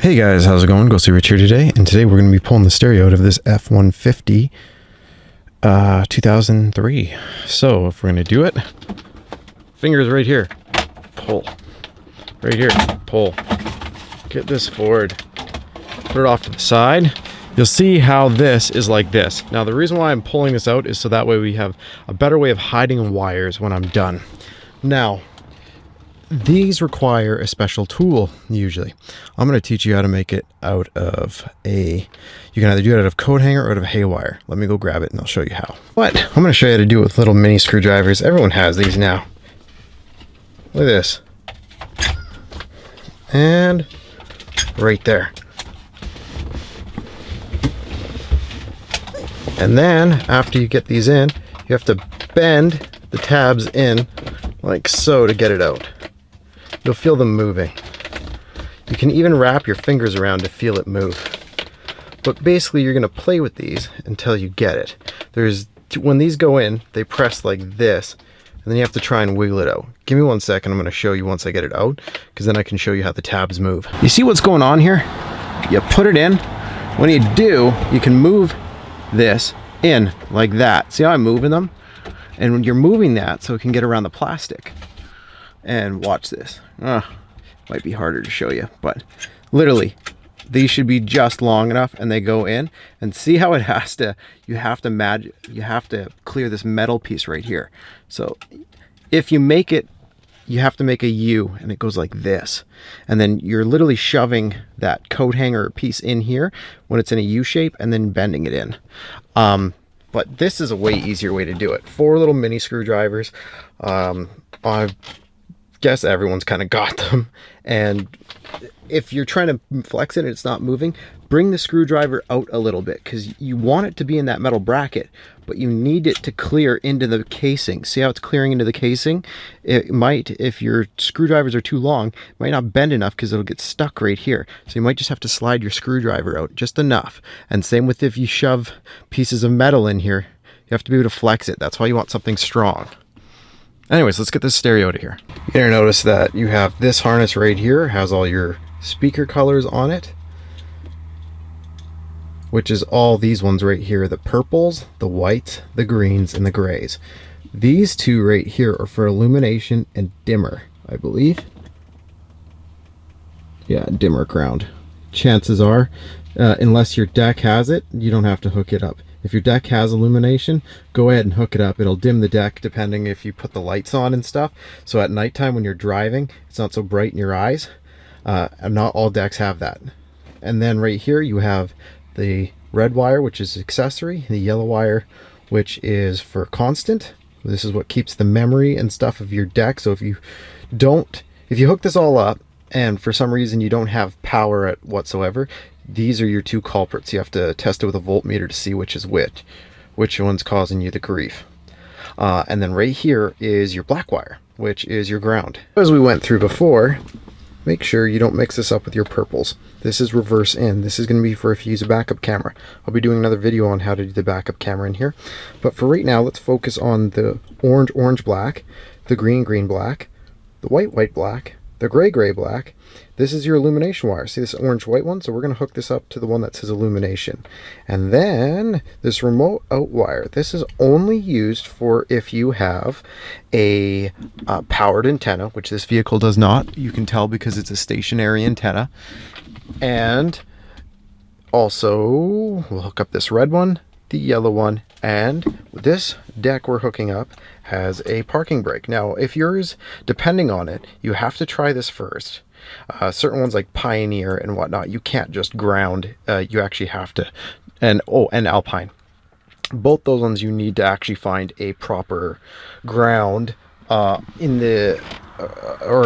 Hey guys, how's it going? Ghosty Rich here today, and today we're going to be pulling the stereo out of this F150 2003. So if we're going to do it, fingers right here, pull, right here, pull, get this forward, put it off to the side. You'll see how this is like this. Now the reason why I'm pulling this out is so that way we have a better way of hiding wires when I'm done. Now, these require a special tool usually. I'm going to teach you how to make it out of you can either do it out of coat hanger or out of haywire. Let me go grab it and I'll show you how. But I'm going to show you how to do it with little mini screwdrivers. Everyone has these now. Look at this. And right there. And then after you get these in, you have to bend the tabs in like so to get it out. You'll feel them moving. You can even wrap your fingers around to feel it move. But basically you're going to play with these until you get it. When these go in, they press like this, and then you have to try and wiggle it out. Give me 1 second, I'm going to show you once I get it out, because then I can show you how the tabs move. You see what's going on here? You put it in. When you do, you can move this in like that. See how I'm moving them? And when you're moving that so it can get around the plastic. And watch this. Might be harder to show you, but literally these should be just long enough, and they go in, and see how it has to, you have to clear this metal piece right here. So if you make it, you have to make a U, and it goes like this, and then you're literally shoving that coat hanger piece in here when it's in a U shape and then bending it in. But this is a way easier way to do it. 4 little mini screwdrivers. I guess everyone's kind of got them, and if you're trying to flex it and it's not moving, bring the screwdriver out a little bit, because you want it to be in that metal bracket, but you need it to clear into the casing. See how it's clearing into the casing? It might, if your screwdrivers are too long, it might not bend enough because it'll get stuck right here. So you might just have to slide your screwdriver out just enough. And same with if you shove pieces of metal in here, you have to be able to flex it. That's why you want something strong. Anyways, let's get this stereo out of here. You're gonna notice that you have this harness right here, has all your speaker colors on it, which is all these ones right here, the purples, the whites, the greens, and the grays. These two right here are for illumination and dimmer, I believe. Yeah, dimmer ground. Chances are, unless your deck has it, you don't have to hook it up. If your deck has illumination, go ahead and hook it up. It'll dim the deck depending if you put the lights on and stuff. So at nighttime when you're driving, it's not so bright in your eyes. And not all decks have that. And then right here you have the red wire, which is accessory, the yellow wire, which is for constant. This is what keeps the memory and stuff of your deck. So if you hook this all up and for some reason you don't have power at whatsoever, these are your two culprits. You have to test it with a voltmeter to see which is which one's causing you the grief. And then right here is your black wire, which is your ground. As we went through before, make sure you don't mix this up with your purples. This is reverse in. This is going to be for if you use a backup camera. I'll be doing another video on how to do the backup camera in here. But for right now, let's focus on the orange black, the green black, the white black, the gray black. This is your illumination wire. See this orange white one? So we're going to hook this up to the one that says illumination. And then this remote out wire. This is only used for if you have a powered antenna, which this vehicle does not. You can tell because it's a stationary antenna. And also we'll hook up this red one, the yellow one, and this deck we're hooking up has a parking brake. Now if yours, depending on it, you have to try this first. Certain ones like Pioneer and whatnot, you can't just ground. You actually have to, and Alpine. Both those ones you need to actually find a proper ground or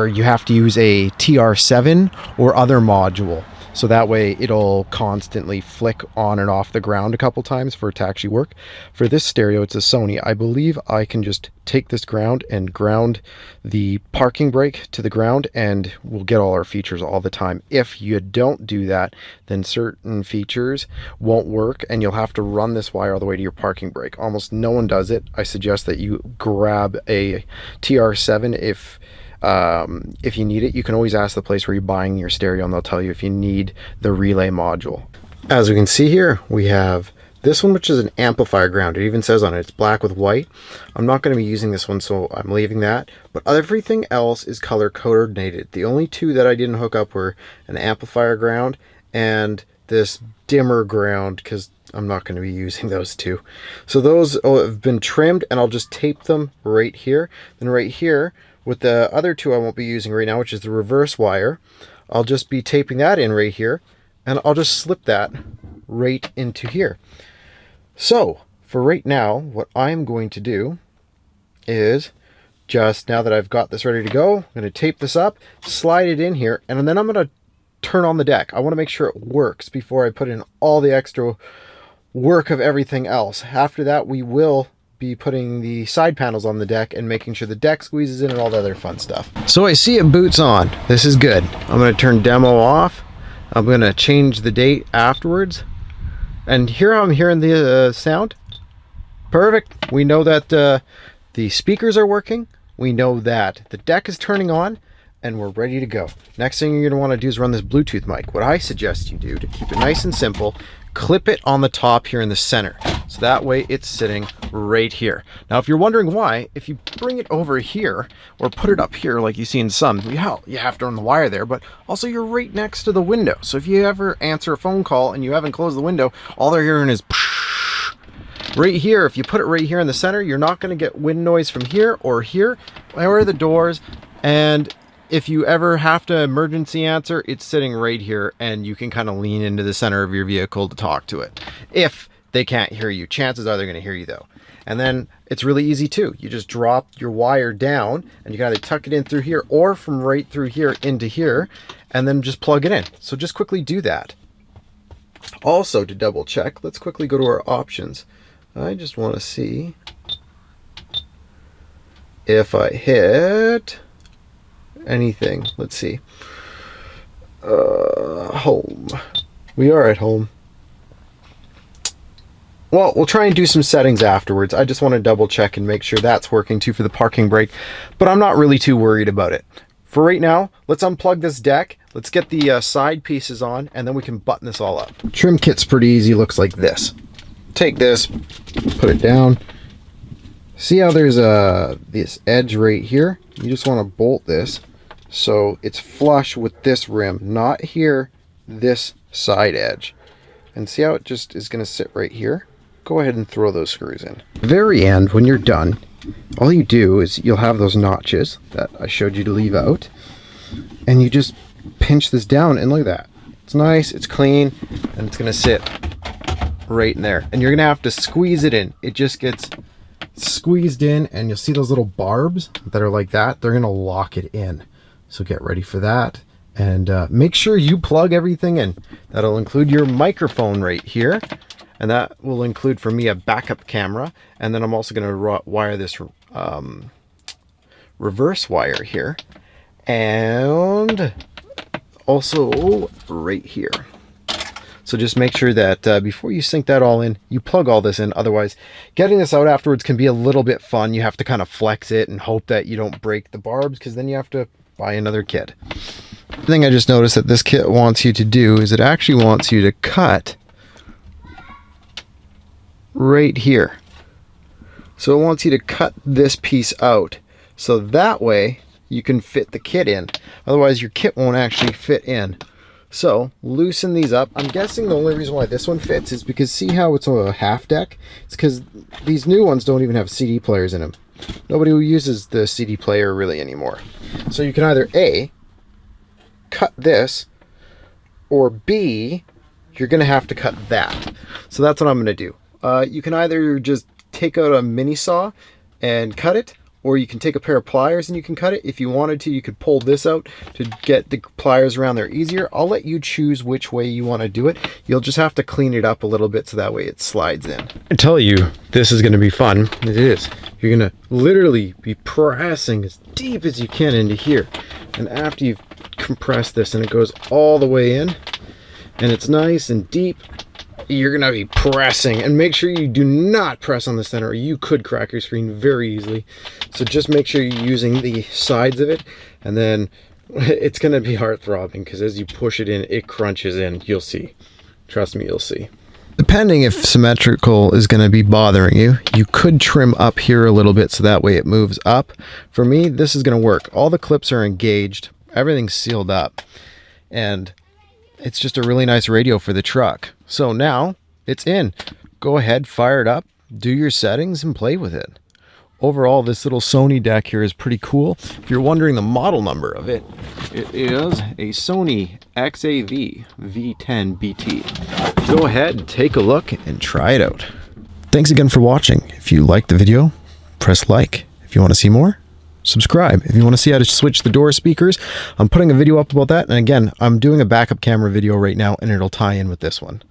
you have to use a TR7 or other module. So that way it'll constantly flick on and off the ground a couple times for it to actually work. For this stereo, it's a Sony. I believe I can just take this ground and ground the parking brake to the ground and we'll get all our features all the time. If you don't do that, then certain features won't work and you'll have to run this wire all the way to your parking brake. Almost no one does it. I suggest that you grab a TR7 if If you need it, you can always ask the place where you're buying your stereo and they'll tell you if you need the relay module. As we can see here, we have this one, which is an amplifier ground. It even says on it, it's black with white. I'm not going to be using this one, so I'm leaving that. But everything else is color coordinated. The only two that I didn't hook up were an amplifier ground and this dimmer ground, because I'm not going to be using those two. So those have been trimmed, and I'll just tape them right here. Then right here, with the other two I won't be using right now, which is the reverse wire, I'll just be taping that in right here, and I'll just slip that right into here. So for right now, what I'm going to do is, just now that I've got this ready to go, I'm going to tape this up, slide it in here, and then I'm going to turn on the deck. I want to make sure it works before I put in all the extra work of everything else. After that, we will be putting the side panels on the deck and making sure the deck squeezes in and all the other fun stuff. So I see it boots on. This is good. I'm going to turn demo off. I'm going to change the date afterwards. And here I'm hearing the sound. Perfect. We know that the speakers are working. We know that the deck is turning on, and we're ready to go. Next thing you're going to want to do is run this Bluetooth mic. What I suggest you do to keep it nice and simple, clip it on the top here in the center. So that way it's sitting right here. Now, if you're wondering why, if you bring it over here or put it up here like you see in some, you have to run the wire there, but also you're right next to the window. So if you ever answer a phone call and you haven't closed the window, all they're hearing is right here. If you put it right here in the center, you're not going to get wind noise from here or the doors. And if you ever have to emergency answer, it's sitting right here, and you can kind of lean into the center of your vehicle to talk to it. If they can't hear you, chances are they're going to hear you though. And then it's really easy too. You just drop your wire down, and you can either tuck it in through here or from right through here into here, and then just plug it in. So just quickly do that. Also, to double check, let's quickly go to our options. I just want to see if I hit anything. Let's see. Home. We are at home. Well, we'll try and do some settings afterwards. I just want to double check and make sure that's working too for the parking brake, but I'm not really too worried about it. For right now, let's unplug this deck. Let's get the side pieces on, and then we can button this all up. Trim kit's pretty easy. Looks like this. Take this, put it down. See how there's this edge right here? You just want to bolt this so it's flush with this rim, not here, this side edge. And see how it just is going to sit right here? Go ahead and throw those screws in. At the very end, when you're done, all you do is you'll have those notches that I showed you to leave out, and you just pinch this down, and look at that. It's nice, it's clean, and it's going to sit right in there. And you're going to have to squeeze it in. It just gets squeezed in, and you'll see those little barbs that are like that. They're going to lock it in. So get ready for that. And make sure you plug everything in. That'll include your microphone right here. And that will include, for me, a backup camera. And then I'm also going to wire this reverse wire here. And also right here. So just make sure that before you sink that all in, you plug all this in. Otherwise, getting this out afterwards can be a little bit fun. You have to kind of flex it and hope that you don't break the barbs, because then you have to buy another kit. The thing I just noticed that this kit wants you to do is it actually wants you to cut right here. So it wants you to cut this piece out, so that way you can fit the kit in. Otherwise your kit won't actually fit in. So loosen these up. I'm guessing the only reason why this one fits is because see how it's a half deck? It's because these new ones don't even have CD players in them. Nobody uses the CD player really anymore. So you can either A, cut this, or B, you're going to have to cut that. So that's what I'm going to do. You can either just take out a mini saw and cut it, or you can take a pair of pliers and you can cut it. If you wanted to, you could pull this out to get the pliers around there easier. I'll let you choose which way you want to do it. You'll just have to clean it up a little bit so that way it slides in. I tell you, this is going to be fun. It is. You're going to literally be pressing as deep as you can into here. And after you've compressed this and it goes all the way in, and it's nice and deep, you're gonna be pressing, and make sure you do not press on the center or you could crack your screen very easily. So just make sure you're using the sides of it, and then it's gonna be heart throbbing because as you push it in, it crunches in. You'll see. Trust me, you'll see. Depending if symmetrical is going to be bothering you, you could trim up here a little bit so that way it moves up. For me, this is going to work. All the clips are engaged, everything's sealed up, and it's just a really nice radio for the truck. So now it's in. Go ahead, fire it up, do your settings, and play with it. Overall, this little Sony deck here is pretty cool. If you're wondering the model number of it, it is a Sony XAV V10BT. Go ahead and take a look and try it out. Thanks again for watching. If you liked the video, press like. If you want to see more, subscribe. If you want to see how to switch the door speakers, I'm putting a video up about that. And again, I'm doing a backup camera video right now, and it'll tie in with this one.